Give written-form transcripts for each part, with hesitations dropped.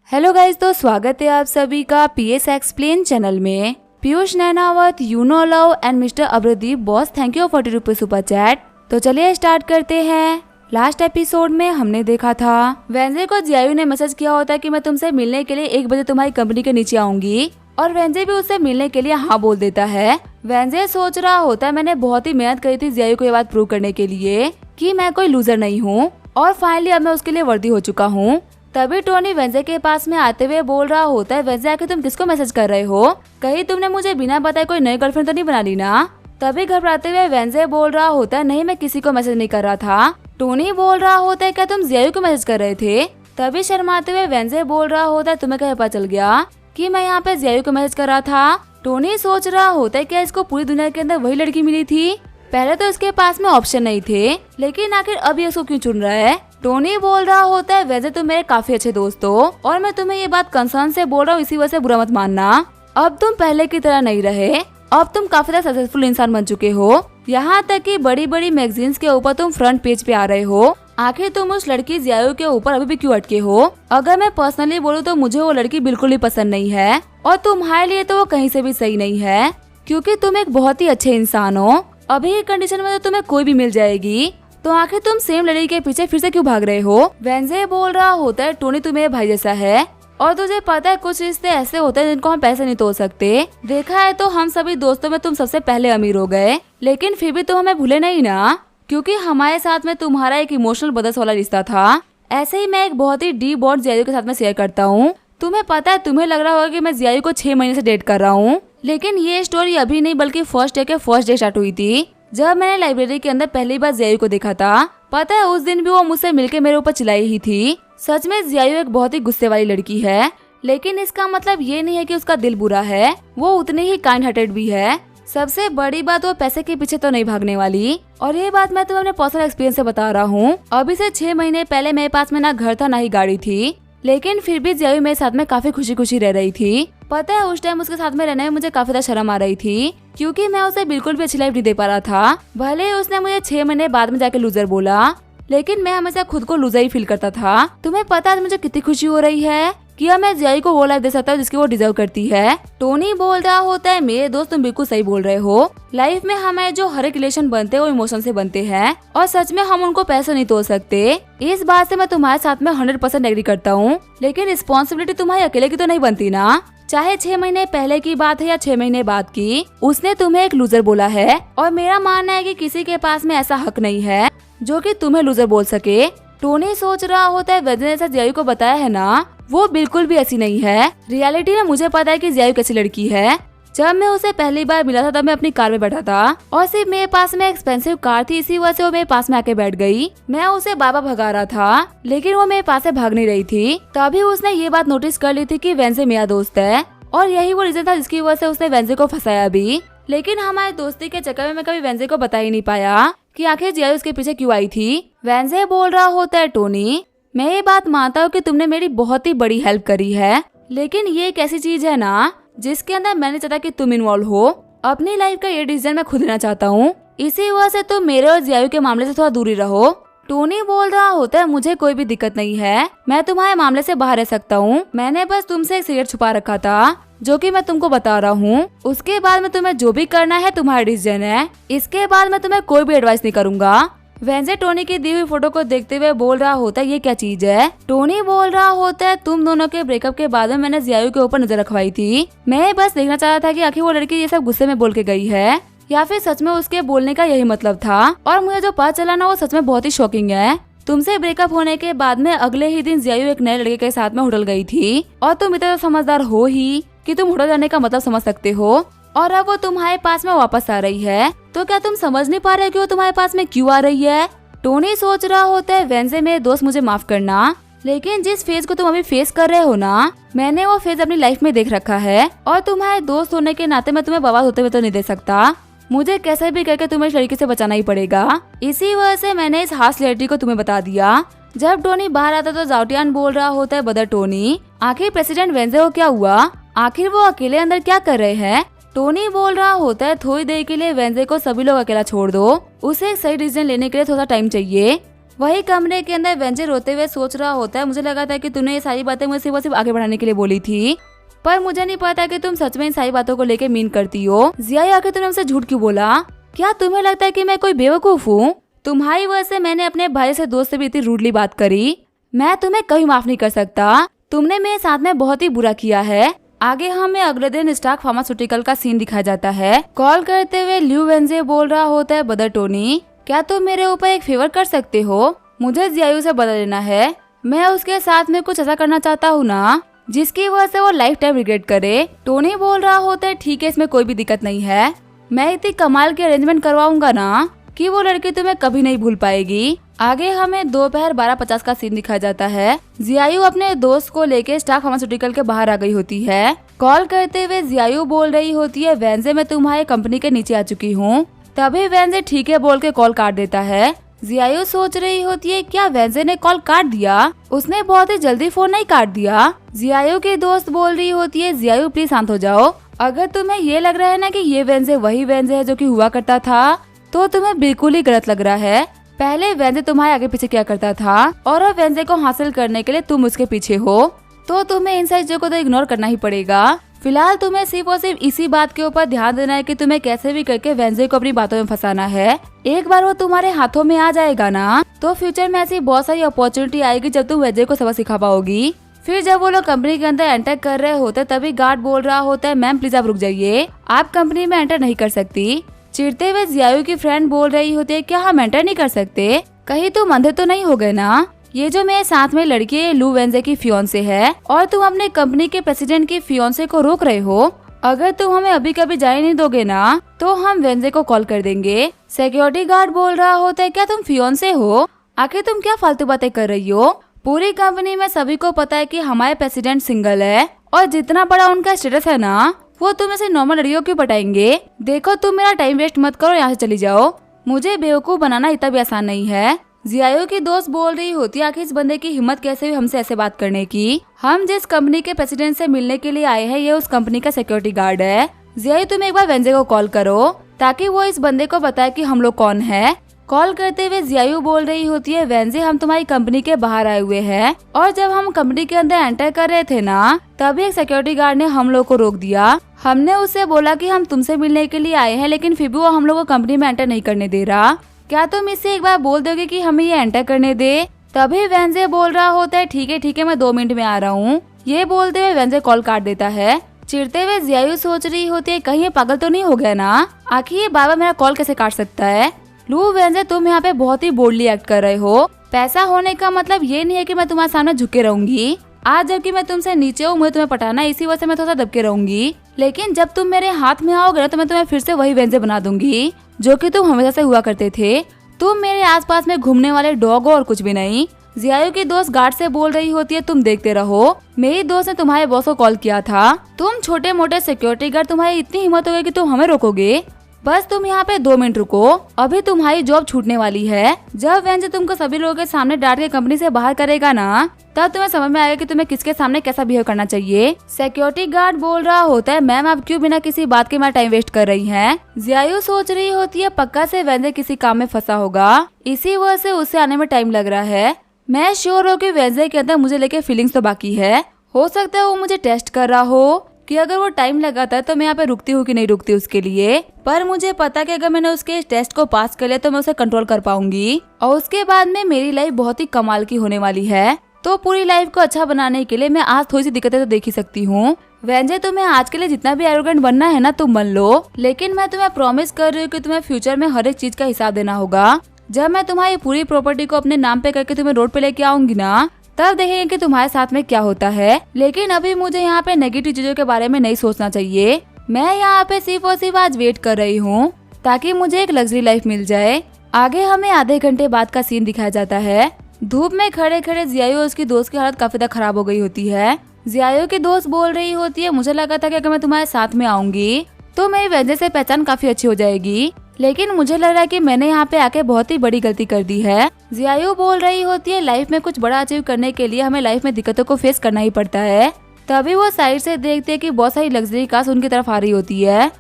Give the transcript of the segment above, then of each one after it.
Hello guys, तो स्वागत है आप सभी का पीएस एक्सप्लेन चैनल में। Piyush Nainawat, you know love and mister Abradeep boss, thank you 40 रुपए सुपर चैट। तो चलिए स्टार्ट करते हैं। लास्ट एपिसोड में हमने देखा था वेंजे को जियायू ने मैसेज किया होता है कि मैं तुमसे मिलने के लिए 1 बजे तुम्हारी कंपनी के नीचे आऊंगी, और वेंजे भी उससे मिलने के लिए हाँ बोल देता है। वेंजे सोच रहा होता है मैंने बहुत ही मेहनत करी थी जियायू को ये बात प्रूव करने के लिए कि मैं कोई लूजर नहीं हूँ, और फाइनली अब मैं उसके लिए वर्दी हो चुका हूँ। तभी टोनी वेंजे के पास में आते हुए बोल रहा होता है, वेंजे आके तुम किसको मैसेज कर रहे हो? कहीं तुमने मुझे बिना बताए कोई नई गर्लफ्रेंड तो नहीं बना ली ना? तभी घबराते हुए वेंजे बोल रहा होता है, नहीं मैं किसी को मैसेज नहीं कर रहा था। टोनी बोल रहा होता है, क्या तुम जियायू को मैसेज कर रहे थे? तभी शर्माते हुए वेंजे बोल रहा होता है, तुम्हें क्या पता चल गया कि मैं यहाँ पे जियायू को मैसेज कर रहा था? टोनी सोच रहा होता है, क्या इसको पूरी दुनिया के अंदर वही लड़की मिली थी? पहले तो इसके पास में ऑप्शन नहीं थे, लेकिन आखिर अब ये इसको क्यों चुन रहा है? टोनी बोल रहा होता है, वैसे तुम मेरे काफी अच्छे दोस्त हो और मैं तुम्हें ये बात कंसर्न से बोल रहा हूँ, इसी वजह से बुरा मत मानना। अब तुम पहले की तरह नहीं रहे, अब तुम काफी ज्यादा सक्सेसफुल इंसान बन चुके हो। यहाँ तक कि बड़ी बड़ी मैगजीन्स के ऊपर तुम फ्रंट पेज पे आ रहे हो। आखिर तुम उस लड़की जियायू के ऊपर अभी भी क्यों अटके हो? अगर मैं पर्सनली बोलूँ तो मुझे वो लड़की बिल्कुल ही पसंद नहीं है, और तुम्हारे लिए तो वो कहीं से भी सही नहीं है, क्योंकि तुम एक बहुत ही अच्छे इंसान हो। अभी की कंडीशन में तो तुम्हें कोई भी मिल जाएगी, तो आखिर तुम सेम लड़की के पीछे फिर से क्यों भाग रहे हो? वेंजे बोल रहा होता है, टोनी तुम मेरे भाई जैसा है, और तुझे पता है कुछ रिश्ते ऐसे होते हैं जिनको हम पैसे नहीं तोड़ सकते। देखा है तो हम सभी दोस्तों में तुम सबसे पहले अमीर हो गए, लेकिन फिर भी तुम हमें भूले नहीं ना, क्योंकि हमारे साथ में तुम्हारा एक इमोशनल ब्रदर्स वाला रिश्ता था। ऐसे ही मैं एक बहुत ही डीप बॉन्ड जियायू के साथ में शेयर करता हूँ। तुम्हें पता है, तुम्हें लग रहा होगा कि मैं जियायू को 6 महीने से डेट कर रहा हूँ, लेकिन ये स्टोरी अभी नहीं बल्कि फर्स्ट डे स्टार्ट हुई थी, जब मैंने लाइब्रेरी के अंदर पहली बार जियायू को देखा था। पता है उस दिन भी वो मुझसे मिलके मेरे ऊपर चिल्लाई ही थी। सच में जियायू एक बहुत ही गुस्से वाली लड़की है, लेकिन इसका मतलब ये नहीं है कि उसका दिल बुरा है, वो उतनी ही काइंड हार्टेड भी है। सबसे बड़ी बात, वो पैसे के पीछे तो नहीं भागने वाली, और ये बात मैं तुम्हें अपने पर्सनल एक्सपीरियंस से बता रहा हूँ। अभी से 6 महीने पहले मेरे पास में ना घर था ना ही गाड़ी थी, लेकिन फिर भी जियायू मेरे साथ में काफी खुशी खुशी रह रही थी। पता है उस टाइम उसके साथ में रहने में मुझे काफी ज्यादा शर्म आ रही थी, क्योंकि मैं उसे बिल्कुल भी अच्छी लाइफ नहीं दे पा रहा था। भले ही उसने मुझे 6 महीने बाद में जाके लूजर बोला, लेकिन मैं हमेशा खुद को लूजर ही फील करता था। तुम्हें पता है मुझे कितनी खुशी हो रही है कि अब मैं जियायू को वो लाइफ दे सकता हूँ जिसकी वो डिजर्व करती है। टोनी बोल रहा होता है, मेरे दोस्त तुम बिल्कुल सही बोल रहे हो। लाइफ में हमारे जो हर एक रिलेशन बनते हैं वो इमोशन से बनते हैं, और सच में हम उनको पैसे नहीं तोड़ सकते। इस बात से मैं तुम्हारे साथ में 100% एग्री करता हूँ, लेकिन रिस्पॉन्सिबिलिटी तुम्हारी अकेले की तो नहीं बनती ना। चाहे 6 महीने पहले की बात है या 6 महीने बाद की, उसने तुम्हें एक लूजर बोला है, और मेरा मानना है कि किसी के पास में ऐसा हक नहीं है जो कि तुम्हें लूजर बोल सके। टोनी सोच रहा होता है, वेंजे ने ऐसा जियायू को बताया है ना, वो बिल्कुल भी ऐसी नहीं है। रियलिटी में मुझे पता है कि जियायू कैसी लड़की है। जब मैं उसे पहली बार मिला था तब मैं अपनी कार में बैठा था, और सिर्फ मेरे पास में एक्सपेंसिव कार थी, इसी वजह से वो मेरे पास में आके बैठ गई। मैं उसे बाबा भगा रहा था, लेकिन वो मेरे पास से भाग नहीं रही थी। तभी उसने ये बात नोटिस कर ली थी कि वेंजे मेरा दोस्त है, और यही वो रीजन था जिसकी वजह से उसने वेंजे को फंसाया भी। लेकिन हमारी दोस्ती के चक्कर में मैं कभी वेंजे को बता ही नहीं पाया कि आखिर जियायू उसके पीछे क्यों आई थी। वेंजे बोल रहा होता है, टोनी मैं ये बात मानता हूँ कि तुमने मेरी बहुत ही बड़ी हेल्प करी है, लेकिन ये एक ऐसी चीज है ना जिसके अंदर मैं नहीं चाहता कि तुम इन्वॉल्व हो। अपनी लाइफ का ये डिसीजन मैं खुद लेना चाहता हूँ, इसी वजह से तुम मेरे और जियायू के मामले से थोड़ा दूरी रहो। टोनी बोल रहा होता है, मुझे कोई भी दिक्कत नहीं है, मैं तुम्हारे मामले से बाहर रह सकता हूँ। मैंने बस तुमसे एक सिगरेट छुपा रखा था जो कि मैं तुमको बता रहा हूँ। उसके बाद में तुम्हें जो भी करना है तुम्हारा डिसीजन है, इसके बाद मैं तुम्हें कोई भी एडवाइस नहीं करूंगा। वेंजे टोनी की दी हुई फोटो को देखते हुए बोल रहा होता है, ये क्या चीज है? टोनी बोल रहा होता है, तुम दोनों के ब्रेकअप के बाद में मैंने जियायू के ऊपर नजर रखवाई थी। मैं बस देखना चाह रहा था कि आखिर वो लड़की ये सब गुस्से में बोल के गई है, या फिर सच में उसके बोलने का यही मतलब था। और मुझे जो पता चला ना वो सच में बहुत ही शॉकिंग है। तुमसे ब्रेकअप होने के बाद में अगले ही दिन जियायू एक नए लड़के के साथ में होटल गई थी, और तुम इतना समझदार हो ही कि तुम होटल जाने का मतलब समझ सकते हो, और अब वो तुम्हारे पास में वापस आ रही है। तो क्या तुम समझ नहीं पा रहे हो कि वो तुम्हारे पास में क्यों आ रही है? टोनी सोच रहा होता है, वेंजे मेरे दोस्त मुझे माफ करना, लेकिन जिस फेज को तुम अभी फेस कर रहे हो ना, मैंने वो फेज अपनी लाइफ में देख रखा है, और तुम्हारे दोस्त होने के नाते मैं तुम्हें बर्बाद होते हुए तो नहीं दे सकता। मुझे कैसे भी करके तुम्हें इस लड़की से बचाना ही पड़ेगा। इसी वजह से मैंने इस हास लड़की को तुम्हें बता दिया। जब टोनी बाहर आता तो जाओटियान बोल रहा होता है, बदर टोनी आखिर प्रेसिडेंट वेंजे को क्या हुआ? आखिर वो अकेले अंदर क्या कर रहे हैं? टोनी बोल रहा होता है, थोड़ी देर के लिए वेंजे को सभी लोग अकेला छोड़ दो, उसे एक सही डिसीजन लेने के लिए थोड़ा टाइम चाहिए। वही कमरे के अंदर वेंजे रोते हुए सोच रहा होता है, मुझे लगा था कि तूने ये सारी बातें मुझे सिर्फ आगे बढ़ाने के लिए बोली थी, पर मुझे नहीं पता कि तुम सच में इन सारी बातों को लेके मीन करती हो। जियायू आखिर तुमने हमसे झूठ क्यों बोला? क्या तुम्हें लगता है कि मैं कोई बेवकूफ हूँ? तुम्हारी वजह से मैंने अपने भाई से दोस्त से भी इतनी रूडली बात करी। मैं तुम्हें कभी माफ नहीं कर सकता। तुमने मेरे साथ में बहुत ही बुरा किया है। आगे हमें अगले दिन स्टार्क फार्मास्यूटिकल का सीन दिखाया जाता है। कॉल करते हुए ल्यू वेंजे बोल रहा होता है, ब्रदर टोनी क्या तुम मेरे ऊपर एक फेवर कर सकते हो? मुझे जियायू से बदल लेना है। मैं उसके साथ में कुछ ऐसा करना चाहता हूँ ना जिसकी वजह से वो लाइफ टाइम रिग्रेट करे। टोनी बोल रहा होता है, ठीक है, इसमें कोई भी दिक्कत नहीं है। मैं इतनी कमाल की अरेंजमेंट करवाऊंगा ना कि वो लड़की तुम्हें कभी नहीं भूल पाएगी। आगे हमें दोपहर 12:50 का सीन दिखाया जाता है। जियायू अपने दोस्त को लेके स्टार्क फार्मास्यूटिकल के बाहर आ गई होती है। कॉल करते हुए जियायू बोल रही होती है, वेंजे मैं तुम्हारे कंपनी के नीचे आ चुकी हूँ। तभी वेंजे ठीक है बोल के कॉल काट देता है। जियायू सोच रही होती है, क्या वेंजे ने कॉल काट दिया? उसने बहुत ही जल्दी फोन नहीं काट दिया। जियायू की दोस्त बोल रही होती है, जियायू प्लीज शांत हो जाओ। अगर तुम्हें ये लग रहा है ना कि ये वेंजे वही वेंजे है जो कि हुआ करता था, तो तुम्हें बिल्कुल ही गलत लग रहा है। पहले वेंजे तुम्हारे आगे पीछे क्या करता था और अब वेंजे को हासिल करने के लिए तुम उसके पीछे हो, तो तुम्हें इन सारी चीजों को तो इग्नोर करना ही पड़ेगा। फिलहाल तुम्हें सिर्फ और सिर्फ इसी बात के ऊपर ध्यान देना है कि तुम्हें कैसे भी करके वेंजे को अपनी बातों में फंसाना है। एक बार वो तुम्हारे हाथों में आ जाएगा ना, तो फ्यूचर में ऐसी बहुत सारी अपॉर्चुनिटी आएगी जब तुम वेंजे को सबक सिखा पाओगी। फिर जब वो लोग कंपनी के अंदर एंटर कर रहे होते तभी गार्ड बोल रहा होता है, मैम प्लीज आप रुक जाइए, आप कंपनी में एंटर नहीं कर सकती। चिढ़ते हुए जियायू की फ्रेंड बोल रही होती है, क्या हम एंटर नहीं कर सकते? कहीं तुम अंधे तो नहीं हो गए ना? ये जो मेरे साथ में लड़की है लू वेंजे की फियोंसे है और तुम अपने कंपनी के प्रेसिडेंट की फियोंसे को रोक रहे हो। अगर तुम हमें अभी कभी जाने नहीं दोगे ना तो हम वेंजे को कॉल कर देंगे। सिक्योरिटी गार्ड बोल रहा होता है, क्या तुम फियोंसे हो? आखिर तुम क्या फालतू बातें कर रही हो? पूरी कंपनी में सभी को पता है कि हमारे प्रेसिडेंट सिंगल है और जितना बड़ा उनका स्टेटस है ना, वो तुम ऐसे नॉर्मल लड़कियों क्यों पटाएंगे? देखो तुम मेरा टाइम वेस्ट मत करो, यहाँ से चली जाओ। मुझे बेवकूफ बनाना इतना भी आसान नहीं है। जियायू की दोस्त बोल रही होती है, आखिर इस बंदे की हिम्मत कैसे हुई हमसे ऐसे बात करने की? हम जिस कंपनी के प्रेसिडेंट से मिलने के लिए आए हैं ये उस कंपनी का सिक्योरिटी गार्ड है। जियायू तुम एक बार वेंजे को कॉल करो ताकि वो इस बंदे को बताए कि हम लोग कौन है। कॉल करते हुए जियायू बोल रही होती है, वेंजे हम तुम्हारी कंपनी के बाहर आए हुए हैं और जब हम कंपनी के अंदर एंटर कर रहे थे ना तभी एक सिक्योरिटी गार्ड ने हम लोग को रोक दिया। हमने उससे बोला कि हम तुमसे मिलने के लिए आए हैं, लेकिन फिर भी वो हम लोग को कंपनी में एंटर नहीं करने दे रहा। क्या तुम इससे एक बार बोल दोगे कि हमें ये एंटर करने दे? तभी वेंजे बोल रहा होता है, ठीक है मैं 2 मिनट में आ रहा हूँ। ये बोलते हुए वेंजे कॉल काट देता है। चिढ़ते हुए जियायू सोच रही होती है, कहीं ये पागल तो नहीं हो गया ना? आखिर ये बाबा मेरा कॉल कैसे काट सकता है? लू वेंजे तुम यहाँ पे बहुत ही बोल्डली एक्ट कर रहे हो। पैसा होने का मतलब ये नहीं है कि मैं तुम्हारे सामने झुके रहूंगी। आज जबकि मैं तुमसे नीचे हूँ, मुझे तुम्हें पटाना है, इसी वजह से मैं थोड़ा सा दबके रहूंगी। लेकिन जब तुम मेरे हाथ में आओगे तो मैं तुम्हें फिर से वही वेंजे बना दूंगी जो कि तुम हमेशा से हुआ करते थे। तुम मेरे आसपास में घूमने वाले डॉग हो और कुछ भी नहीं। जियायू की दोस्त गार्ड से बोल रही होती है, तुम देखते रहो, मेरी दोस्त ने तुम्हारे बॉस को कॉल किया था। तुम छोटे मोटे सिक्योरिटी गार्ड, तुम्हारी इतनी हिम्मत हो गई कि तुम हमें रोकोगे? बस तुम यहाँ पे 2 मिनट रुको, अभी तुम्हारी जॉब छूटने वाली है। जब वेंजे तुमको सभी लोगों के सामने डांट के कंपनी से बाहर करेगा ना तब तुम्हें समझ में आएगा कि तुम्हें किसके सामने कैसा बिहेव करना चाहिए। सिक्योरिटी गार्ड बोल रहा होता है, मैम आप क्यों बिना किसी बात के मेरा टाइम वेस्ट कर रही हैं? जियायू सोच रही होती है, पक्का से वेंजे किसी काम में फंसा होगा, इसी वजह से उसे आने में टाइम लग रहा है। मैं श्योर हूँ कि वेंजे के अंदर मुझे लेके फीलिंग्स तो बाकी है। हो सकता है वो मुझे टेस्ट कर रहा हो कि अगर वो टाइम लगाता है तो मैं यहाँ पे रुकती हूँ कि नहीं रुकती उसके लिए। पर मुझे पता कि अगर मैंने उसके इस टेस्ट को पास कर लिया तो मैं उसे कंट्रोल कर पाऊंगी और उसके बाद में मेरी लाइफ बहुत ही कमाल की होने वाली है। तो पूरी लाइफ को अच्छा बनाने के लिए मैं आज थोड़ी सी दिक्कतें तो देख ही सकती हूँ। वेंजे तुम्हें आज के लिए जितना भी एरोगेंट बनना है ना तुम बन लो, लेकिन मैं तुम्हें प्रॉमिस कर रही हूँ कि तुम्हें फ्यूचर में हर एक चीज का हिसाब देना होगा। जब मैं तुम्हारी पूरी प्रॉपर्टी को अपने नाम पे करके तुम्हें रोड पे लेके आऊंगी ना तब देखेंगे कि तुम्हारे साथ में क्या होता है। लेकिन अभी मुझे यहाँ पे नेगेटिव चीजों के बारे में नहीं सोचना चाहिए। मैं यहाँ पे सिर्फ और सिर्फ आज वेट कर रही हूँ ताकि मुझे एक लग्जरी लाइफ मिल जाए। आगे हमें आधे घंटे बाद का सीन दिखाया जाता है। धूप में खड़े खड़े जियायू और उसकी दोस्त की हालत काफी ज्यादा खराब हो गई होती है। जियायू की दोस्त बोल रही होती है, मुझे लगा था कि अगर मैं तुम्हारे साथ में आऊंगी तो मेरी वेंजे से पहचान काफी अच्छी हो जाएगी, लेकिन मुझे लग रहा है कि मैंने यहाँ पे आके बहुत ही बड़ी गलती कर दी है। जियायू बोल रही होती है, लाइफ में कुछ बड़ा अचीव करने के लिए हमें लाइफ में दिक्कतों को फेस करना ही पड़ता है। तभी वो साइड से देखते हैं कि बहुत सारी लग्जरी कार्स उनकी तरफ आ रही होती है।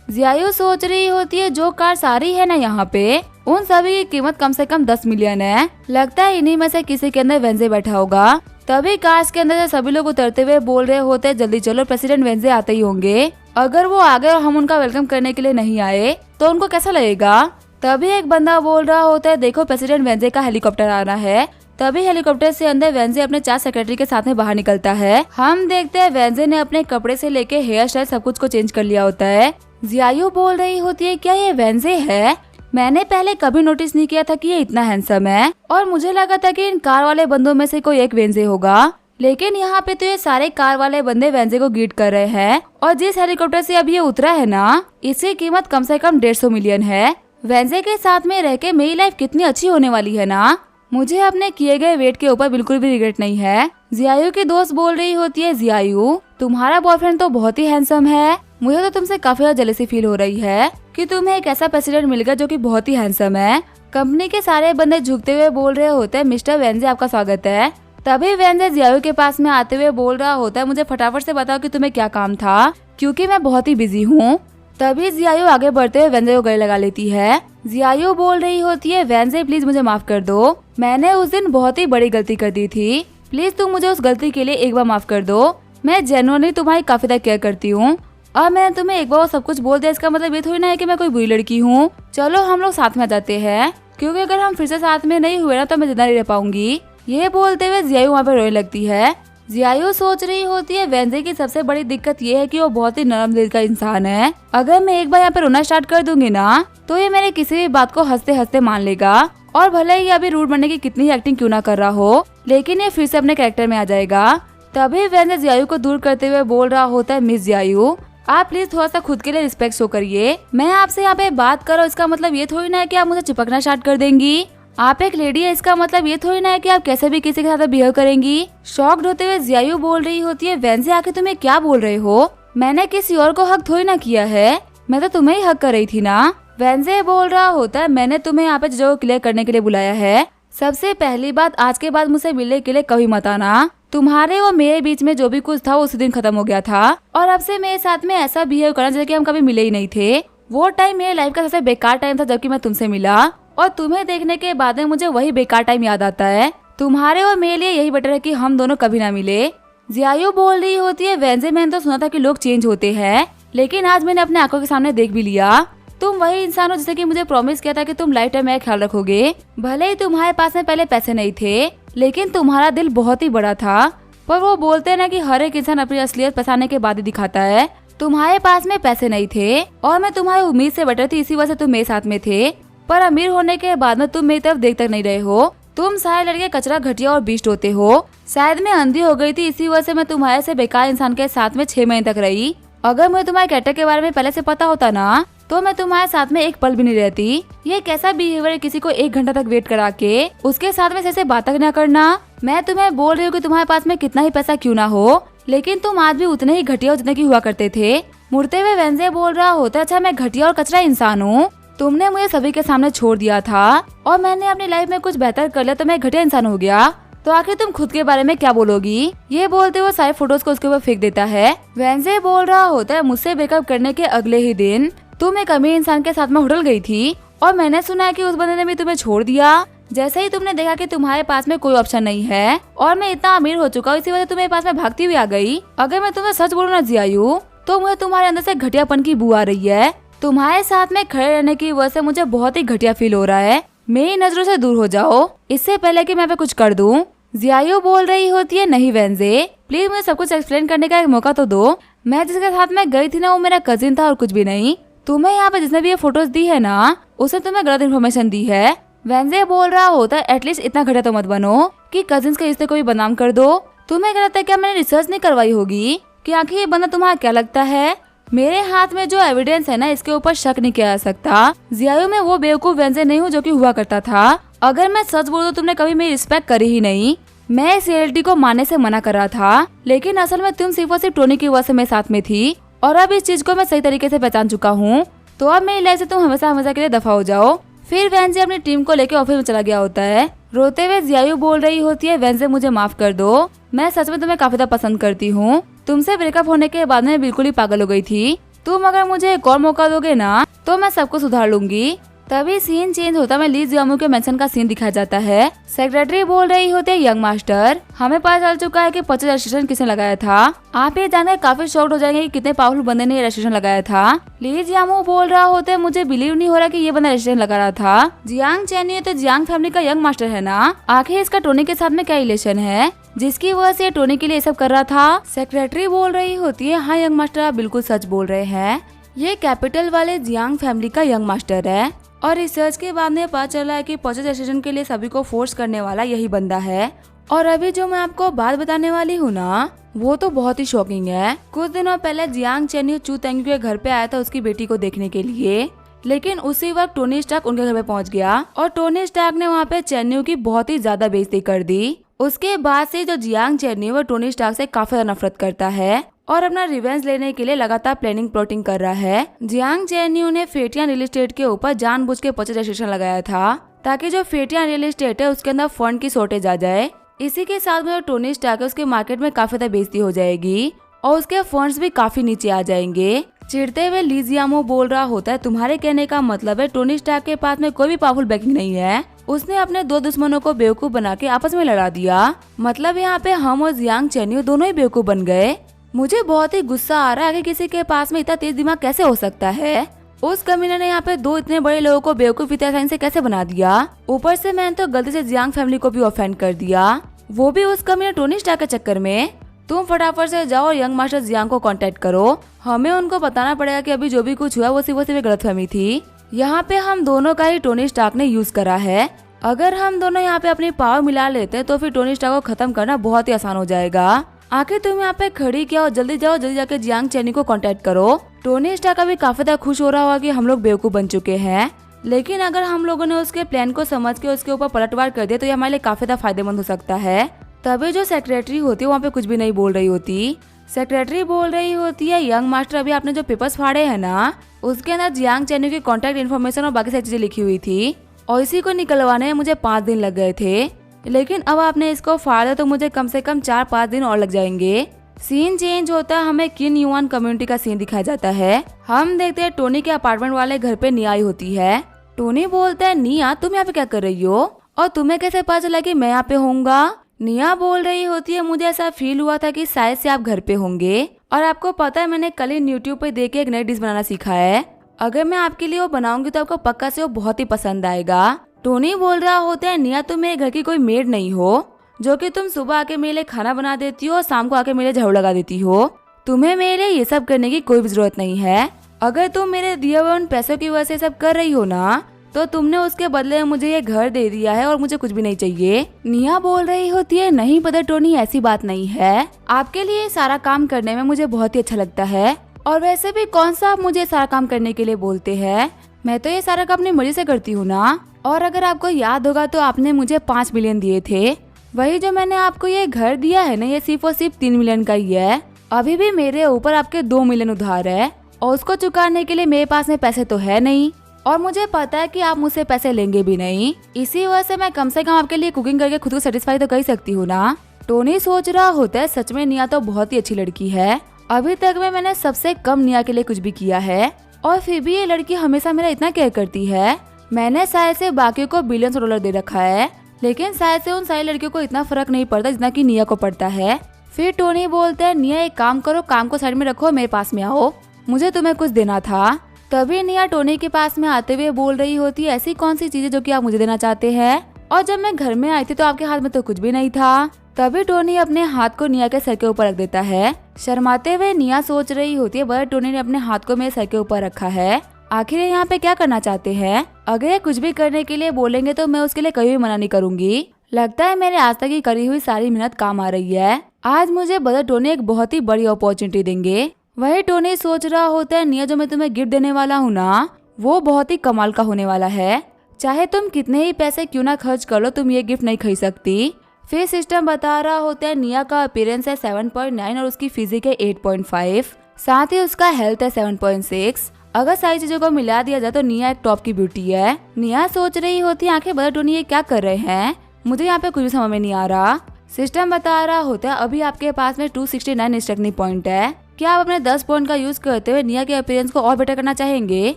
जियायू सोच रही होती है जो कार सारी है ना यहाँ पे, उन सभी की कीमत कम से कम 10 मिलियन है। लगता है इन्हीं में से किसी के अंदर वेंजे बैठा होगा। तभी कार्स के अंदर से सभी लोग उतरते हुए बोल रहे होते हैं जल्दी चलो, प्रेसिडेंट वेंजे आते ही होंगे। अगर वो आ गए और हम उनका वेलकम करने के लिए नहीं आए तो उनको कैसा लगेगा। तभी एक बंदा बोल रहा होता है देखो प्रेसिडेंट वेंजे का हेलीकॉप्टर आ रहा है। तभी हेलीकॉप्टर से अंदर वेंजे अपने 4 सेक्रेटरी के साथ में बाहर निकलता है। हम देखते हैं वेंजे ने अपने कपड़े से लेके हेयर स्टाइल सब कुछ को चेंज कर लिया होता है। जियायू बोल रही होती है क्या ये वेंजे है? मैंने पहले कभी नोटिस नहीं किया था कि ये इतना हैंडसम है और मुझे लगा था कि इन कार वाले बंदों में से कोई एक वेंजे होगा, लेकिन यहाँ पे तो ये सारे कार वाले बंदे वेंजे को ग्रीट कर रहे हैं। और जिस हेलीकॉप्टर से अब ये उतरा है ना, इसकी कीमत कम से कम 150 मिलियन है। वेंजे के साथ में रह के मेरी लाइफ कितनी अच्छी होने वाली है ना। मुझे अपने किए गए वेट के ऊपर बिल्कुल भी रिग्रेट नहीं है। जियायू की दोस्त बोल रही होती है जियायू तुम्हारा बॉयफ्रेंड तो बहुत ही हैंडसम है। मुझे तो तुमसे काफी ज्यादा जेलसी फील हो रही है कि तुम्हें एक ऐसा प्रेसिडेंट मिल गया जो कि बहुत ही हैंडसम है। कंपनी के सारे बंदे झुकते हुए बोल रहे होते हैं मिस्टर वेंजे आपका स्वागत है। तभी वेंजे जियायू के पास में आते हुए बोल रहा होता है मुझे फटाफट से बताओ कि तुम्हें क्या काम था, क्योंकि मैं बहुत ही बिजी हूँ। तभी जियायू आगे बढ़ते हुए वेंजे को गले लगा लेती है। जियायू बोल रही होती है वेंजे प्लीज मुझे माफ कर दो, मैंने उस दिन बहुत ही बड़ी गलती कर दी थी, प्लीज तुम मुझे उस गलती के लिए एक बार माफ कर दो। मैं जेन्युइनली तुम्हारी काफी ज्यादा केयर करती हूँ और मैंने तुम्हें एक बार वो सब कुछ बोल दिया, इसका मतलब ये थोड़ी ना है कि मैं कोई बुरी लड़की हूँ। चलो हम लोग साथ में आ जाते हैं, क्योंकि अगर हम फिर से साथ में नहीं हुए ना तो मैं जिंदा नहीं रह पाऊंगी। ये बोलते हुए जियायू वहाँ पे रोने लगती है। जियायू सोच रही होती है वेंजे की सबसे बड़ी दिक्कत ये है कि वो बहुत ही नरम दिल का इंसान है। अगर मैं एक बार यहाँ पे रोना स्टार्ट कर दूंगी ना तो ये मेरे किसी भी बात को हंसते हंसते मान लेगा, और भले ही अभी रूड बनने की कितनी एक्टिंग क्यों ना कर रहा हो, लेकिन ये फिर से अपने कैरेक्टर में आ जाएगा। तभी वेंजे जियायू को दूर करते हुए बोल रहा होता है मिस जियायू आप प्लीज थोड़ा सा खुद के लिए रिस्पेक्ट शो करिए। मैं आपसे यहाँ पे बात करो इसका मतलब ये थोड़ी ना है कि आप मुझे चिपकना स्टार्ट कर देंगी। आप एक लेडी है इसका मतलब ये थोड़ी ना है कि आप कैसे भी किसी के साथ बिहेव करेंगी। शॉक्ड होते हुए जियायू बोल रही होती है वेंजे आके तुम्हें क्या बोल रहे हो, मैंने किसी और को हक थोड़ी ना किया है, मैं तो तुम्हें ही हक कर रही थी ना। वेंजे बोल रहा होता है मैंने तुम्हें यहाँ पे जो क्लियर करने के लिए बुलाया है। सबसे पहली बात आज के बाद मुझसे मिलने के लिए कभी मत आना। तुम्हारे और मेरे बीच में जो भी कुछ था वो उसी दिन खत्म हो गया था, और अब से मेरे साथ में ऐसा बिहेव करना जैसे कि हम कभी मिले ही नहीं थे। वो टाइम मेरे लाइफ का सबसे बेकार टाइम था जबकि मैं तुमसे मिला, और तुम्हें देखने के बाद में मुझे वही बेकार टाइम याद आता है। तुम्हारे और मेरे लिए यही बेटर है कि हम दोनों कभी ना मिले। जियायू बोल रही होती है वेंजे मैंने तो सुना था कि लोग चेंज होते हैं, लेकिन आज मैंने अपने आंखों के सामने देख भी लिया। तुम वही इंसान हो जिसे कि मुझे प्रॉमिस किया था कि तुम लाइफ टाइम मेरा ख्याल रखोगे। भले ही तुम्हारे पास में पहले पैसे नहीं थे, लेकिन तुम्हारा दिल बहुत ही बड़ा था। पर वो बोलते हैं ना कि हर एक इंसान अपनी असलियत पहचानने के बाद ही दिखाता है। तुम्हारे पास में पैसे नहीं थे और मैं तुम्हारी उम्मीद से बेटर थी, इसी वजह से तुम मेरे साथ में थे। पर अमीर होने के बाद में तुम मेरी तरफ देख तक नहीं रहे हो। तुम सारे लड़के कचरा, घटिया और बीस्ट होते हो। शायद मैं अंधी हो गई थी, इसी वजह से मैं तुम्हारे से बेकार इंसान के साथ में 6 महीने तक रही। अगर मुझे तुम्हारे कैरेक्टर के बारे में पहले से पता होता ना तो मैं तुम्हारे साथ में एक पल भी नहीं रहती। ये कैसा बिहेवियर है किसी को 1 घंटा तक वेट करा के उसके साथ में ऐसे बात तक न करना। मैं तुम्हें बोल रही हूँ कि तुम्हारे पास में कितना ही पैसा क्यों ना हो, लेकिन तुम आज भी उतने ही घटिया जितने की हुआ करते थे। मुड़ते हुए वेंजे बोल रहा होता अच्छा मैं घटिया और कचरा इंसान हूँ, तुमने मुझे सभी के सामने छोड़ दिया था और मैंने अपनी लाइफ में कुछ बेहतर कर लिया तो मैं घटिया इंसान हो गया, तो आखिर तुम खुद के बारे में क्या बोलोगी। ये बोलते हुए सारे फोटोज को उसके ऊपर फेंक देता है। वेंजे बोल रहा होता है मुझसे ब्रेकअप करने के अगले ही दिन तुम एक अमीर इंसान के साथ में होटल गई थी और मैंने सुना है कि उस बंदे ने भी तुम्हें छोड़ दिया। जैसे ही तुमने देखा कि तुम्हारे पास में कोई ऑप्शन नहीं है और मैं इतना अमीर हो चुका हूँ, इसी वजह से तुम्हारे पास में भागती हुई आ गई। अगर मैं तुम्हें सच बोलूं ना जियायू, तो मुझे तुम्हारे अंदर से घटियापन की बू आ रही है। तुम्हारे साथ में खड़े रहने की वजह से मुझे बहुत ही घटिया फील हो रहा है। मेरी नजरों से दूर हो जाओ इससे पहले कि मैं पे कुछ कर दूं। जियायू बोल रही होती है नहीं वेंजे प्लीज मुझे सब कुछ एक्सप्लेन करने का एक मौका तो दो। मैं जिसके साथ में गई थी ना वो मेरा कजिन था और कुछ भी नहीं। तुम्हें यहाँ पे जिसने भी ये फोटोज दी है ना उसने तुम्हें गलत इन्फॉर्मेशन दी है। वेंजे बोल रहा होता है एटलीस्ट इतना घटिया तो मत बनो कि कजिन्स के रिश्ते को भी बदनाम कर दो। तुम्हें क्या लगता है क्या मैंने रिसर्च नहीं करवाई होगी कि आखिर ये बंदा तुम्हारा क्या लगता है। मेरे हाथ में जो एविडेंस है ना इसके ऊपर शक नहीं किया जा सकता। जियायू में वो बेवकूफ वेंजे नहीं हूँ जो कि हुआ करता था। अगर मैं सच बोलूं तो तुमने कभी मेरी रिस्पेक्ट करी ही नहीं। मैं इस रियलिटी को मानने से मना कर रहा था, लेकिन असल में तुम सिर्फ और सिर्फ टोनी की वजह से मेरे साथ में थी और अब इस चीज को मैं सही तरीके से पहचान चुका हूँ। तो अब मेरी लाइफ से तुम हमेशा हमेशा के लिए दफा हो जाओ। फिर वेंजे अपनी टीम को लेकर ऑफिस में चला गया होता है। रोते हुए जियायू बोल रही होती है वेंजे मुझे माफ कर दो, मैं सच में तुम्हें काफी ज्यादा पसंद करती हूँ। तुमसे ब्रेकअप होने के बाद में बिल्कुल ही पागल हो गई थी। तुम अगर मुझे एक और मौका दोगे ना तो मैं सबको सुधार लूंगी। तभी सीन चेंज होता है, ली जियामू के मेंशन का सीन दिखाया जाता है। सेक्रेटरी बोल रही होती है, यंग मास्टर हमें पता चल चुका है कि 50 रजिस्ट्रेशन किसने लगाया था। आप ये जानकर काफी शॉक्ड हो जाएंगे कि कितने पावरफुल बंदे ने ये रजिस्ट्रेशन लगाया था। ली जियामू बोल रहा होता है, मुझे बिलीव नहीं हो रहा कि ये बंदा रजिस्ट्रेशन लगा रहा था। जियांग चैनी तो जियांग फैमिली का यंग मास्टर है ना, आखिर इसका टोनी के साथ में क्या रिलेशन है जिसकी वजह से टोनी के लिए सब कर रहा था। सेक्रेटरी बोल रही होती है, हाँ यंग मास्टर आप बिल्कुल सच बोल रहे हैं, ये कैपिटल वाले जियांग फैमिली का यंग मास्टर है। और रिसर्च के बाद में पता चला है कि 50 रजिस्ट्रेशन के लिए सभी को फोर्स करने वाला यही बंदा है। और अभी जो मैं आपको बात बताने वाली हूँ ना, वो तो बहुत ही शॉकिंग है। कुछ दिनों पहले जियांग चेन्यू चू तेंग के घर पे आया था उसकी बेटी को देखने के लिए, लेकिन उसी वक्त टोनी स्टार्क उनके घर पे पहुंच गया और टोनी स्टार्क ने वहाँ पे चेन्यू की बहुत ही ज्यादा बेइज्जती कर दी। उसके बाद से जो जियांग चेन्यू वो टोनी स्टार्क से काफी ज्यादा नफरत करता है और अपना रिवेंज लेने के लिए लगातार प्लानिंग प्लॉटिंग कर रहा है। जियांग चेन्यू ने फेटियान रियल एस्टेट के ऊपर जानबूझ के 50 रजिस्ट्रेशन लगाया था ताकि जो फेटियान रियल एस्टेट है उसके अंदर फंड की शॉर्टेज आ जाए। इसी के साथ में जो टोनी स्टार्क है उसके मार्केट में काफी ज्यादा बेइज्जती हो जाएगी और उसके फंड्स भी काफी नीचे आ जाएंगे। चिढ़ते हुए ली जियामू बोल रहा होता है, तुम्हारे कहने का मतलब है टोनी स्टार्क के पास में कोई भी पावरफुल बैकिंग नहीं है, उसने अपने दो दुश्मनों को बेवकूफ बना के आपस में लड़ा दिया, मतलब यहाँ पे हम और जियांग चेन्यू दोनों ही बेवकूफ बन गए। मुझे बहुत ही गुस्सा आ रहा है कि किसी के पास में इतना तेज दिमाग कैसे हो सकता है। उस कमीने ने यहाँ पे दो इतने बड़े लोगों को बेवकूफ इतना आसानी से कैसे बना दिया। ऊपर से मैंने तो गलती से जियांग फैमिली को भी ऑफेंड कर दिया, वो भी उस कमीने टोनी स्टार्क के चक्कर में। तुम फटाफट से जाओ और यंग मास्टर जियांग को कांटेक्ट करो, हमें उनको बताना पड़ेगा कि अभी जो भी कुछ हुआ वो सिर्फ गलतफहमी थी। यहाँ पे हम दोनों का ही टोनी स्टार्क ने यूज करा है। अगर हम दोनों यहाँ पे अपनी पावर मिला लेते हैं तो फिर टोनी स्टार्क को खत्म करना बहुत ही आसान हो जाएगा। आखिर तुम यहाँ पे खड़ी क्या हो, जल्दी जाओ, जल्दी जाके जियांग चेनी को कांटेक्ट करो। टोनी स्टार्क अभी काफी ज्यादा खुश हो रहा होगा कि हम लोग बेवकूफ बन चुके हैं, लेकिन अगर हम लोगों ने उसके प्लान को समझ के उसके ऊपर पलटवार कर दिया तो ये हमारे लिए काफी ज्यादा फायदेमंद हो सकता है। तभी जो सेक्रेटरी होती है वहाँ पे कुछ भी नहीं बोल रही होती। सेक्रेटरी बोल रही होती है, यंग मास्टर अभी आपने जो पेपर्स फाड़े हैं ना उसके अंदर जियांग चेनी की कॉन्टेक्ट इन्फॉर्मेशन और बाकी सारी चीजें लिखी हुई थी और इसी को निकलवाने में मुझे 5 दिन लग गए थे, लेकिन अब आपने इसको फाड़ दिया तो मुझे कम से कम 4-5 दिन और लग जाएंगे। सीन चेंज होता है, हमें किन युवान कम्युनिटी का सीन दिखाया जाता है। हम देखते हैं टोनी के अपार्टमेंट वाले घर पे निया आई होती है। टोनी बोलता है, निया तुम यहाँ पे क्या कर रही हो और तुम्हें कैसे पता चला कि मैं यहाँ पे होऊंगा। निया बोल रही होती है, मुझे ऐसा फील हुआ था कि शायद से आप घर पे होंगे और आपको पता है मैंने कल ही यूट्यूब पे देख के एक नई डिश बनाना सीखा है, अगर मैं आपके लिए वो बनाऊंगी तो आपको पक्का से वो बहुत ही पसंद आएगा। टोनी बोल रहा होता है, निया तुम मेरे घर की कोई मेड नहीं हो जो कि तुम सुबह आके मेरे लिए खाना बना देती हो और शाम को आके मेरे झाड़ू लगा देती हो, तुम्हें मेरे लिए ये सब करने की कोई भी जरूरत नहीं है। अगर तुम मेरे दिए हुए उन पैसों की वजह से सब कर रही हो ना तो तुमने उसके बदले में मुझे ये घर दे दिया है और मुझे कुछ भी नहीं चाहिए। निया बोल रही होती है, नहीं पता टोनी ऐसी बात नहीं है, आपके लिए सारा काम करने में मुझे बहुत ही अच्छा लगता है और वैसे भी कौन सा आप मुझे सारा काम करने के लिए बोलते हैं, मैं तो ये सारा काम अपनी मर्जी से करती हूँ ना। और अगर आपको याद होगा तो आपने मुझे 5 मिलियन दिए थे, वही जो मैंने आपको ये घर दिया है ना ये सिर्फ और सिर्फ 3 मिलियन का ही है। अभी भी मेरे ऊपर आपके 2 मिलियन उधार है और उसको चुकाने के लिए मेरे पास में पैसे तो है नहीं और मुझे पता है कि आप मुझसे पैसे लेंगे भी नहीं, इसी वजह से मैं कम से कम आपके लिए कुकिंग करके खुद को सेटिस्फाई तो कर सकती हूँ ना। टोनी सोच रहा होता है, सच में निया तो बहुत ही अच्छी लड़की है, अभी तक में मैंने सबसे कम निया के लिए कुछ भी किया है और फिर भी ये लड़की हमेशा मेरा इतना केयर करती है। मैंने शायद से बाकी को बिलियंस डॉलर दे रखा है, लेकिन शायद से उन सारी लड़कियों को इतना फर्क नहीं पड़ता जितना कि निया को पड़ता है। फिर टोनी बोलता है, निया एक काम करो, काम को साइड में रखो, मेरे पास में आओ, मुझे तुम्हें कुछ देना था। तभी निया टोनी के पास में आते हुए बोल रही होती है, ऐसी कौन सी चीजें जो कि आप मुझे देना चाहते हैं, और जब मैं घर में आई थी तो आपके हाथ में तो कुछ भी नहीं था। तभी टोनी अपने हाथ को निया के सर के ऊपर रख देता है। शर्माते हुए निया सोच रही होती है, बट टोनी ने अपने हाथ को मेरे सर के ऊपर रखा है, आखिर यहाँ पे क्या करना चाहते हैं। अगर ये कुछ भी करने के लिए बोलेंगे तो मैं उसके लिए कभी भी मना नहीं करूंगी। लगता है मेरे आज तक की करी हुई सारी मेहनत काम आ रही है, आज मुझे बदर टोनी एक बहुत ही बड़ी अपॉर्चुनिटी देंगे। वही टोनी सोच रहा होता है, निया जो मैं तुम्हें गिफ्ट देने वाला हूँ ना वो बहुत ही कमाल का होने वाला है, चाहे तुम कितने ही पैसे क्यों ना खर्च कर लो तुम ये गिफ्ट नहीं खरीद सकती। फिर सिस्टम बता रहा होता है, निया का अपीयरेंस है 7.9 और उसकी फिजिक है 8.5, साथ ही उसका हेल्थ है 7.6। अगर सारी चीजों को मिला दिया जाए तो निया एक टॉप की ब्यूटी है। निया सोच रही होती है, आंखें बदर टोनी ये क्या कर रहे हैं, मुझे यहाँ पे कुछ भी समझ में नहीं आ रहा। सिस्टम बता रहा होता है, अभी आपके पास में 269 स्ट्रगनिंग पॉइंट है, क्या आप अपने 10 पॉइंट का यूज करते हुए निया के अपीयरेंस को और बेटर करना चाहेंगे?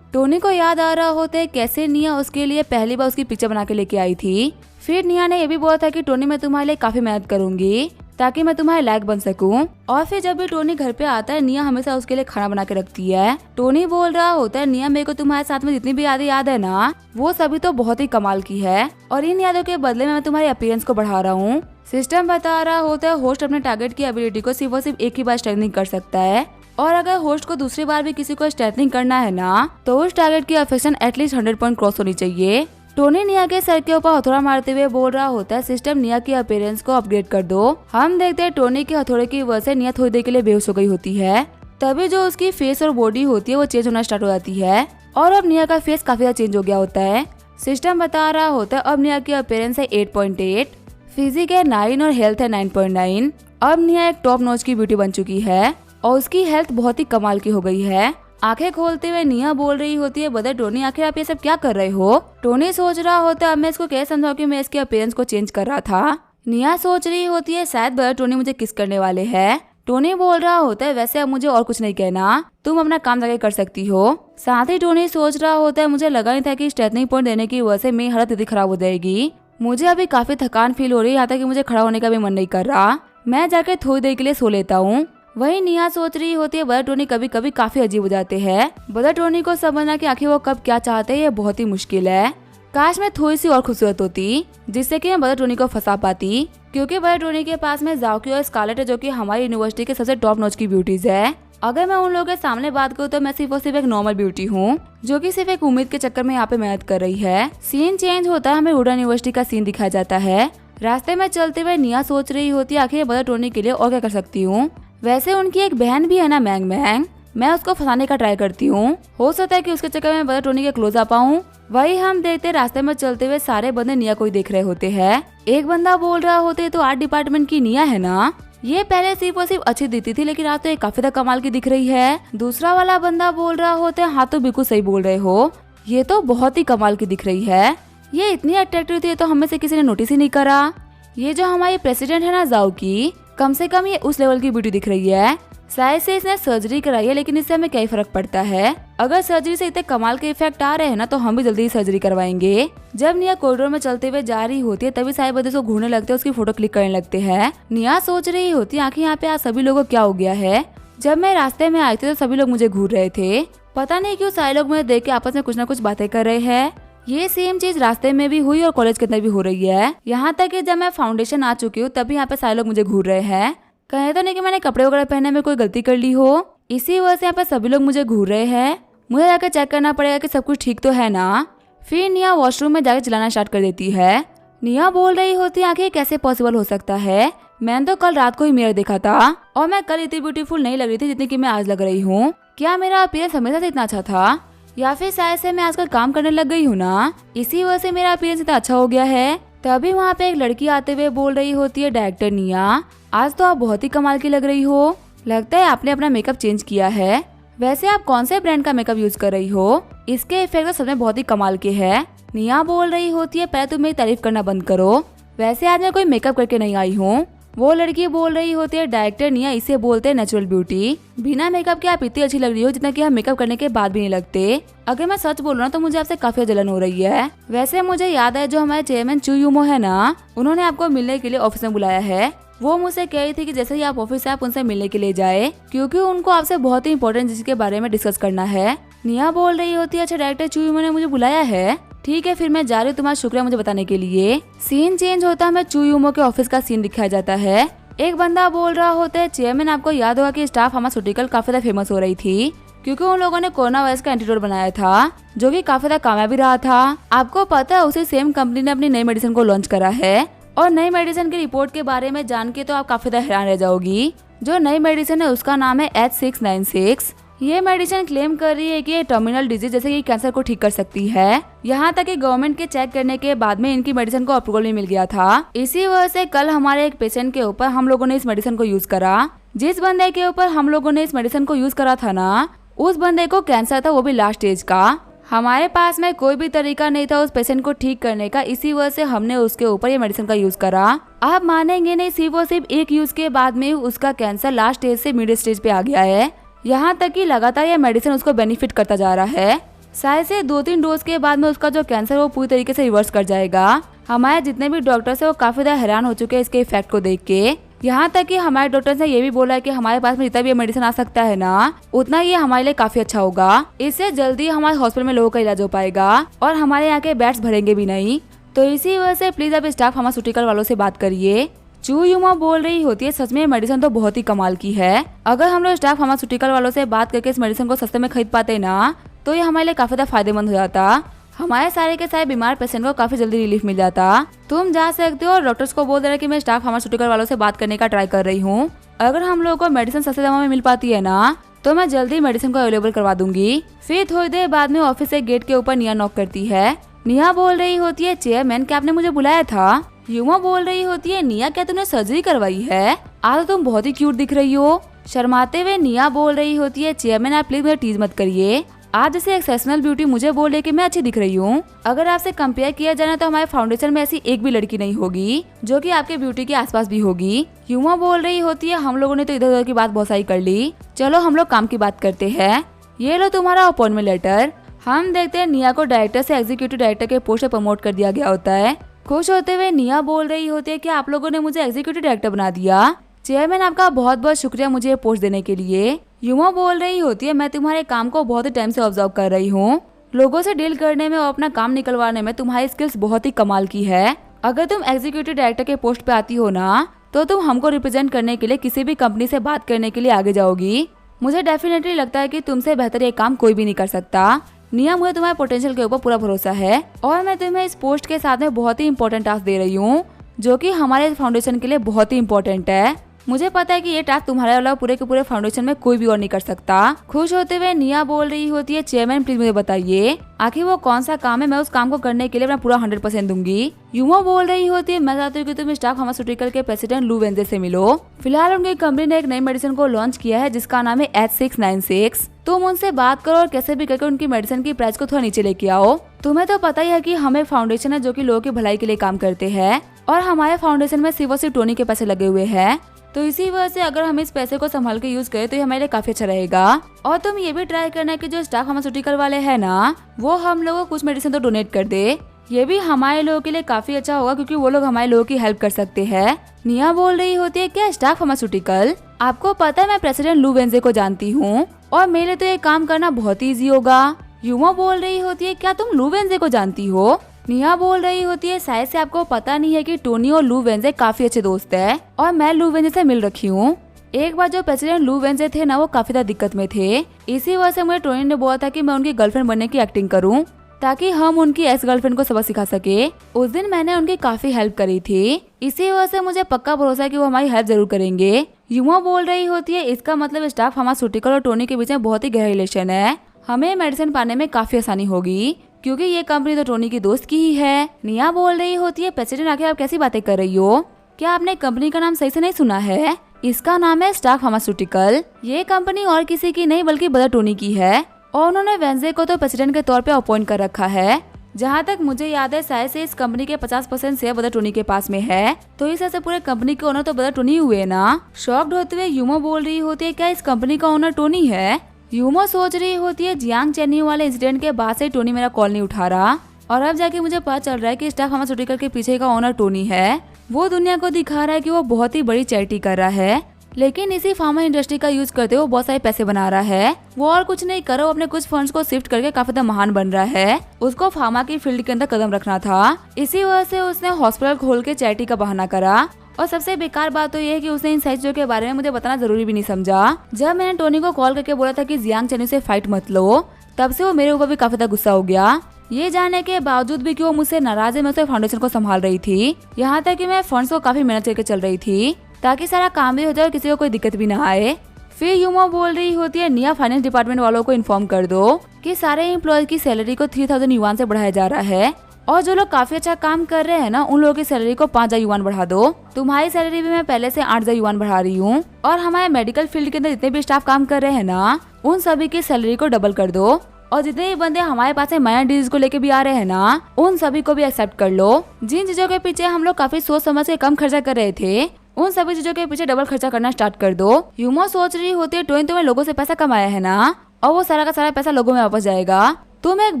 टोनी को याद आ रहा होता है कैसे निया उसके लिए पहली बार उसकी पिक्चर बना के लेके आई थी। फिर निया ने ये भी बोला था कि टोनी मैं तुम्हारे लिए काफी मेहनत करूंगी ताकि मैं तुम्हारे लायक बन सकूं। और फिर जब भी टोनी घर पे आता है निया हमेशा उसके लिए खाना बना के रखती है। टोनी बोल रहा होता है निया मेरे को तुम्हारे साथ में जितनी भी यादें याद है ना वो सभी तो बहुत ही कमाल की है और इन यादों के बदले में मैं तुम्हारे अपीयरेंस को बढ़ा रहा हूँ। सिस्टम बता रहा होता है होस्ट अपने टारगेट की एबिलिटी को सिर्फ और सिर्फ एक ही बार स्ट्रेंथनिंग कर सकता है और अगर होस्ट को दूसरी बार भी किसी को स्ट्रेंथनिंग करना है ना तो उस टारगेट की अफेक्शन एटलीस्ट 100 पॉइंट क्रॉस होनी चाहिए। टोनी निया के सर के ऊपर हथौड़ा मारते हुए बोल रहा होता है सिस्टम निया की अपीयरेंस को अपग्रेड कर दो। हम देखते हैं टोनी के हथौड़े की वजह से निया थोड़ी देर के लिए बेहोश हो गई होती है। तभी जो उसकी फेस और बॉडी होती है वो चेंज होना स्टार्ट हो जाती है और अब निया का फेस काफी ज्यादा चेंज हो गया होता है। सिस्टम बता रहा होता है अब निया की अपीयरेंस है 8.8, फिजिक है 9 और हेल्थ है 9.9। अब निया एक टॉप नॉच की ब्यूटी बन चुकी है और उसकी हेल्थ बहुत ही कमाल की हो गई है। आंखें खोलते हुए निया बोल रही होती है ब्रदर टोनी आखिर आप ये सब क्या कर रहे हो? टोनी सोच रहा होता है अब मैं इसको कैसे समझाऊं कि मैं इसके अपीयरेंस को चेंज कर रहा था। निया सोच रही होती है शायद ब्रदर टोनी मुझे किस करने वाले हैं। टोनी बोल रहा होता है वैसे अब मुझे और कुछ नहीं कहना, तुम अपना काम जाके कर सकती हो। साथ ही टोनी सोच रहा होता है मुझे लगा नहीं था कि स्ट्रेंथनिंग पॉइंट देने की वजह से मेरी हालत इतनी खराब हो जाएगी। मुझे अभी काफी थकान फील हो रही है, यहाँ तक कि मुझे खड़ा होने का भी मन नहीं कर रहा। मैं जाके थोड़ी देर के लिए सो लेता हूँ। वही निया सोच रही होती है ब्रदर टोनी कभी कभी काफी अजीब हो जाते हैं। ब्रदर टोनी को समझना कि आखिर वो कब क्या चाहते हैं ये बहुत ही मुश्किल है। काश मैं थोड़ी सी और खूबसूरत होती जिससे कि मैं ब्रदर टोनी को फंसा पाती, क्योंकि ब्रदर टोनी के पास में जाओकी और स्कारलेट है जो कि हमारी यूनिवर्सिटी के सबसे टॉप नॉच की ब्यूटीज है। अगर मैं उन लोगों के सामने बात करूँ तो मैं सिर्फ और सिर्फ एक नॉर्मल ब्यूटी हूँ जो कि सिर्फ एक उम्मीद के चक्कर में यहाँ पे मेहनत कर रही है। सीन चेंज होता है, हमें वुडन यूनिवर्सिटी का सीन दिखाया जाता है। रास्ते में चलते हुए निया सोच रही होती है आखिर ब्रदर टोनी के लिए और क्या कर सकती हूँ। वैसे उनकी एक बहन भी है ना मैंग मैंग, मैं उसको फंसाने का ट्राई करती हूँ। हो सकता है कि उसके चक्कर में ब्रदर टोनी के क्लोज आ पाऊँ। वही हम देखते रास्ते में चलते हुए सारे बंदे निया को ही देख रहे होते हैं। एक बंदा बोल रहा होते तो आर्ट डिपार्टमेंट की निया है ना, ये पहले सिर्फ और सिर्फ अच्छी दिखती थी लेकिन आज तो ये काफी ज्यादा कमाल की दिख रही है। दूसरा वाला बंदा बोल रहा होते हाँ तो बिल्कुल सही बोल रहे हो, ये तो बहुत ही कमाल की दिख रही है, ये इतनी अट्रैक्टिव थी तो हमें से किसी ने नोटिस ही नहीं करा। ये जो हमारी प्रेसिडेंट है ना जाओकी, कम से कम ये उस लेवल की ब्यूटी दिख रही है। शायद से इसने सर्जरी कराई है लेकिन इससे हमें क्या फर्क पड़ता है। अगर सर्जरी से इतने कमाल के इफेक्ट आ रहे हैं ना तो हम भी जल्दी ही सर्जरी करवाएंगे। जब निया कॉरिडोर में चलते हुए जा रही होती है तभी सारे बंदे उसको घूरने लगते हैं, उसकी फोटो क्लिक करने लगते हैं। निया सोच रही होती है आखिर यहाँ पे आज सभी लोगों को क्या हो गया है। जब मैं रास्ते में आई थी तो सभी लोग मुझे घूर रहे थे, पता नहीं क्यों सारे लोग मुझे देख के आपस में कुछ ना कुछ बातें कर रहे हैं। ये सेम चीज रास्ते में भी हुई और कॉलेज के अंदर भी हो रही है। यहाँ तक कि जब मैं फाउंडेशन आ चुकी हूँ तभी यहाँ पे सारे लोग मुझे घूर रहे हैं। कहे तो नहीं कि मैंने कपड़े वगैरह पहनने में कोई गलती कर ली हो, इसी वजह से यहाँ पे सभी लोग मुझे घूर रहे हैं। मुझे जाकर चेक करना पड़ेगा कि सब कुछ ठीक तो है ना। फिर निया वॉशरूम में जाकर चलाना स्टार्ट कर देती है। निया बोल रही होती है आखिर कैसे पॉसिबल हो सकता है, मैंने तो कल रात को ही मिरर देखा था और मैं कल इतनी ब्यूटीफुल नहीं लग रही थी जितनी कि मैं आज लग रही हूँ। क्या मेरा अपीयरेंस हमेशा से इतना अच्छा था या फिर शायद से मैं आजकल काम करने लग गई हूँ ना, इसी वजह से मेरा अपीयरेंस इतना अच्छा हो गया है। तभी वहाँ पे एक लड़की आते हुए बोल रही होती है डायरेक्टर निया आज तो आप बहुत ही कमाल की लग रही हो, लगता है आपने अपना मेकअप चेंज किया है। वैसे आप कौन से ब्रांड का मेकअप यूज कर रही हो, इसके इफेक्ट तो सच में बहुत ही कमाल के हैं। निया बोल रही होती है पहले तुम मेरी तारीफ करना बंद करो, वैसे आज मैं कोई मेकअप करके नहीं आई हूँ। वो लड़की बोल रही होती है डायरेक्टर निया इसे बोलते हैं नेचुरल ब्यूटी, बिना मेकअप के आप इतनी अच्छी लग रही हो जितना कि हम मेकअप करने के बाद भी नहीं लगते। अगर मैं सच बोलूँ ना तो मुझे आपसे काफी जलन हो रही है। वैसे मुझे याद है जो हमारे चेयरमैन चू यूमो है ना, उन्होंने आपको मिलने के लिए ऑफिस में बुलाया है। वो मुझसे कह रही थी कि जैसे ही आप ऑफिस से आप उनसे मिलने के लिए जाए क्योंकि उनको आपसे बहुत ही इंपॉर्टेंट चीज के बारे में डिस्कस करना है। निया बोल रही होती है अच्छा डायरेक्टर चू यूमो ने मुझे बुलाया है, ठीक है फिर मैं जा रही हूँ, तुम्हारा शुक्रिया मुझे बताने के लिए। सीन चेंज होता है, हमें चू यूमो के ऑफिस का सीन दिखाया जाता है। एक बंदा बोल रहा होता है चेयरमैन आपको याद होगा कि स्टाफ फार्मास्यूटिकल काफी ज्यादा फेमस हो रही थी क्योंकि उन लोगों ने कोरोना वायरस का एंटीडोट बनाया था जो कि काफी ज्यादा कामयाबी रहा था। आपको पता है उसी सेम कंपनी ने अपनी नई मेडिसिन को लॉन्च करा है और नई मेडिसिन की रिपोर्ट के बारे में जान के तो आप काफी ज्यादा हैरान रह जाओगी। जो नई मेडिसिन है उसका नाम है H696। ये मेडिसिन क्लेम कर रही है कि ये टर्मिनल डिजीज जैसे कि कैंसर को ठीक कर सकती है। यहाँ तक कि गवर्नमेंट के चेक करने के बाद में इनकी मेडिसिन को अप्रूवल भी मिल गया था। इसी वजह से कल हमारे एक पेशेंट के ऊपर हम लोगों ने इस मेडिसिन को यूज करा। जिस बंदे के ऊपर हम लोगों ने इस मेडिसिन को यूज करा था ना, उस बंदे को कैंसर था, वो भी लास्ट स्टेज का। हमारे पास में कोई भी तरीका नहीं था उस पेशेंट को ठीक करने का, इसी वजह से हमने उसके ऊपर ये मेडिसिन का यूज करा। आप मानेंगे नहीं, सिर्फ एक यूज के बाद में उसका कैंसर लास्ट स्टेज से मिड स्टेज पे आ गया है। यहाँ तक कि लगातार ये मेडिसिन उसको बेनिफिट करता जा रहा है। शायद से 2-3 डोज के बाद में उसका जो कैंसर वो पूरी तरीके से रिवर्स कर जाएगा। हमारे जितने भी डॉक्टर्स है वो काफी ज्यादा हैरान हो चुके हैं इसके इफेक्ट को देख के। यहाँ तक कि हमारे डॉक्टर्स ने ये भी बोला है कि हमारे पास में जितना भी मेडिसिन आ सकता है ना, उतना ये हमारे लिए काफी अच्छा होगा। इससे जल्दी हमारे हॉस्पिटल में लोगों का इलाज हो पाएगा और हमारे यहाँ के बेड्स भरेंगे भी नहीं। तो इसी वजह से प्लीज अब स्टाफ फार्मास्यूटिकल वालों से बात करिए। चू युमा बोल रही होती है, सच में मेडिसिन तो बहुत ही कमाल की है। अगर हम लोग स्टाफ फार्मास्यूटिकल वालों से बात करके इस मेडिसिन को सस्ते में खरीद पाते ना, तो ये हमारे लिए काफी ज्यादा फायदेमंद हो जाता। हमारे सारे के सारे बीमार पेशेंट को काफी जल्दी रिलीफ मिल जाता। तुम जा सकते हो और डॉक्टर्स को बोल दे रहे कि मैं स्टाफ फार्मास्यूटिकल वालों से बात करने का ट्राई कर रही हूँ। अगर हम लोगों को मेडिसिन सस्ते दामों में मिल पाती है ना, तो मैं जल्दी मेडिसिन को अवेलेबल करवा दूंगी। फिर थोड़ी देर बाद में ऑफिस से गेट के ऊपर निया नॉक करती है। निया बोल रही होती है, चेयरमैन क्या आपने मुझे बुलाया था? युमा बोल रही होती है, निया क्या तूने सर्जरी करवाई है? आज तो तुम बहुत ही क्यूट दिख रही हो। शर्माते हुए निया बोल रही होती है, चेयरमैन आप प्लीज मुझे टीज मत करिए। आज जैसे एक्सेप्शनल ब्यूटी मुझे बोल रही कि मैं अच्छी दिख रही हूँ। अगर आपसे कंपेयर किया जाए तो हमारे फाउंडेशन में ऐसी एक भी लड़की नहीं होगी जो कि आपके ब्यूटी के आसपास भी होगी। युमा बोल रही होती है, हम लोगों ने तो इधर उधर की बात बहुत सारी कर ली, चलो हम लोग काम की बात करते हैं। ये लो तुम्हारा अपॉइंटमेंट लेटर। हम देखते हैं निया को डायरेक्टर से एग्जीक्यूटिव डायरेक्टर के पोस्ट पर प्रमोट कर दिया गया होता है। खुश होते हुए निया बोल रही होती है कि आप लोगों ने मुझे एग्जीक्यूटिव डायरेक्टर बना दिया। चेयरमैन आपका बहुत बहुत शुक्रिया मुझे ये पोस्ट देने के लिए। युमा बोल रही होती है, मैं तुम्हारे काम को बहुत ही टाइम से ऑब्जर्व कर रही हूँ। लोगों से डील करने में और अपना काम निकलवाने में तुम्हारी स्किल्स बहुत ही कमाल की है। अगर तुम एग्जीक्यूटिव डायरेक्टर के पोस्ट पे आती हो ना, तो तुम हमको रिप्रेजेंट करने के लिए किसी भी कंपनी से बात करने के लिए आगे जाओगी। मुझे डेफिनेटली लगता है कि तुमसे बेहतर ये काम कोई भी नहीं कर सकता। निया, मुझे तुम्हारे पोटेंशियल के ऊपर पूरा भरोसा है और मैं तुम्हें इस पोस्ट के साथ में बहुत ही इंपॉर्टेंट टास्क दे रही हूँ, जो कि हमारे फाउंडेशन के लिए बहुत ही इंपॉर्टेंट है। मुझे पता है कि ये टास्क तुम्हारे अलावा पूरे के पूरे फाउंडेशन में कोई भी और नहीं कर सकता। खुश होते हुए निया बोल रही होती है, चेयरमैन प्लीज मुझे बताइए आखिर वो कौन सा काम है, मैं उस काम को करने के लिए मैं पूरा 100% दूंगी। युमा बोल रही होती है, मैं चाहती हूँ कि तुम स्टाफ फार्मास्यूटिकल के प्रेसिडेंट लू वेंजे से मिलो। फिलहाल उनकी कंपनी ने एक नई मेडिसिन को लॉन्च किया है जिसका नाम है H696। तुम उनसे बात करो और कैसे भी करके उनकी मेडिसिन की प्राइस को थोड़ा नीचे लेके आओ। तुम्हें तो पता ही है कि हम एक फाउंडेशन है जो कि लोगों की भलाई के लिए काम करते हैं और हमारे फाउंडेशन में सिर्फ और सिर्फ टोनी के पैसे लगे हुए हैं। तो इसी वजह से अगर हम इस पैसे को संभाल के यूज करें तो ये हमारे लिए काफी अच्छा रहेगा। और तुम ये भी ट्राई करना कि जो स्टाफ फार्मास्यूटिकल वाले हैं ना, वो हम लोगों को कुछ मेडिसिन तो डोनेट कर दे। ये भी हमारे लोगों के लिए काफी अच्छा होगा क्योंकि वो लोग हमारे लोगों की हेल्प कर सकते हैं। निया बोल रही होती है, क्या स्टाफ फार्मास्यूटिकल? आपको पता है मैं प्रेसिडेंट लू वेंजे को जानती हूँ और मेरे लिए तो ये काम करना बहुत ही ईजी होगा। युमा बोल रही होती है, क्या तुम लू वेंजे को जानती हो? निया बोल रही होती है, शायद से आपको पता नहीं है कि टोनी और लू वेंजे काफी अच्छे दोस्त है और मैं लू वेंजे से मिल रखी हूँ। एक बार जो प्रेसिडेंट लू वेंजे थे ना, वो काफी ज्यादा दिक्कत में थे। इसी वजह से मुझे टोनी ने बोला था कि मैं उनकी गर्लफ्रेंड बनने की एक्टिंग करूँ ताकि हम उनकी एक्स गर्लफ्रेंड को सबक सिखा सके। उस दिन मैंने उनकी काफी हेल्प करी थी, इसी वजह से मुझे पक्का भरोसा है कि वो हमारी हेल्प जरूर करेंगे। युमा बोल रही होती है, इसका मतलब स्टाफ फार्मास्यूटिकल और टोनी के बीच में बहुत ही गहरा रिलेशन है। हमें मेडिसिन पाने में काफी आसानी होगी क्योंकि ये कंपनी तो टोनी की दोस्त की ही है। निया बोल रही होती है, प्रेसिडेंट आखिर आप कैसी बातें कर रही हो? क्या आपने कंपनी का नाम सही से नहीं सुना है? इसका नाम है स्टाफ फार्मास्यूटिकल। ये कंपनी और किसी की नहीं बल्कि बदर टोनी की है और उन्होंने वेंजे को तो प्रेसिडेंट के तौर पे अपॉइंट कर रखा है। जहाँ तक मुझे याद है शायद से इस कंपनी के 50% शेयर बदर टोनी के पास में है, तो इस वजह से पूरे कंपनी के ओनर तो बदर टोनी हुए ना। शॉक्ड होते हुए युमा बोल रही होती है, क्या इस कंपनी का ओनर टोनी है? युमा सोच रही होती है, जियांग चेन्नई वाले इंसिडेंट के बाद से टोनी मेरा कॉल नहीं उठा रहा और अब जाके मुझे पता चल रहा है कि स्टाफ फार्मास्यूटिकल के पीछे का ओनर टोनी है। वो दुनिया को दिखा रहा है कि वो बहुत ही बड़ी चैरिटी कर रहा है, लेकिन इसी फार्मा इंडस्ट्री का यूज करते हुए बहुत सारे पैसे बना रहा है। वो और कुछ नहीं करो, अपने कुछ फंड्स को शिफ्ट करके काफी ज्यादा महान बन रहा है। उसको फार्मा की फील्ड के अंदर कदम रखना था, इसी वजह से उसने हॉस्पिटल खोल के चैरिटी का बहाना करा। और सबसे बेकार बात तो ये है कि उसने इन सारी चीजों के बारे में मुझे बताना जरूरी भी नहीं समझा। जब मैंने टोनी को कॉल करके बोला था कि जियांग चेन्नई से फाइट मत लो, तब से वो मेरे ऊपर भी काफी ज्यादा गुस्सा हो गया। ये जानने के बावजूद भी कि वो मुझसे नाराज है, मैं उसे फाउंडेशन को संभाल रही थी। यहाँ तक कि मैं फंड्स को काफी मेहनत करके चल रही थी ताकि सारा काम भी हो जाए और किसी को कोई दिक्कत भी ना आए। फिर युमा बोल रही होती है, निया फाइनेंस डिपार्टमेंट वालों को इन्फॉर्म कर दो कि सारे एम्प्लॉय की सैलरी को 3000 युआन से बढ़ाया जा रहा है और जो लोग काफी अच्छा काम कर रहे हैं ना, उन लोगों की सैलरी को 5000 युआन बढ़ा दो। तुम्हारी सैलरी भी मैं पहले से 8000 युआन बढ़ा रही हूँ और हमारे मेडिकल फील्ड के अंदर जितने भी स्टाफ काम कर रहे हैं ना, उन सभी की सैलरी को डबल कर दो। और जितने भी बंदे हमारे पास माइनर डिजीज को लेके भी आ रहे हैं ना, उन सभी को भी एक्सेप्ट कर लो। जिन चीजों के पीछे हम लोग काफी सोच समझ के कम खर्चा कर रहे थे, उन सभी चीजों के पीछे डबल खर्चा करना स्टार्ट कर दो। यूमो सोच रही होती है ट्वेन तुम्हें लोगों से पैसा कमाया है ना, और वो सारा का सारा पैसा लोगों में वापस जाएगा। तुम एक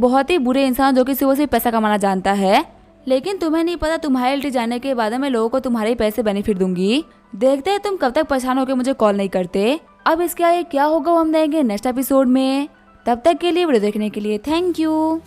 बहुत ही बुरे इंसान जो कि सिर्फ पैसा कमाना जानता है, लेकिन तुम्हें नहीं पता तुम्हारे उल्टी जाने के बाद मैं लोगों को तुम्हारे पैसे बेनिफिट दूंगी। देखते हैं तुम कब तक परेशान होकर मुझे कॉल नहीं करते। अब इसके आगे क्या होगा वो हम देंगे नेक्स्ट एपिसोड में। तब तक के लिए वीडियो देखने के लिए थैंक यू।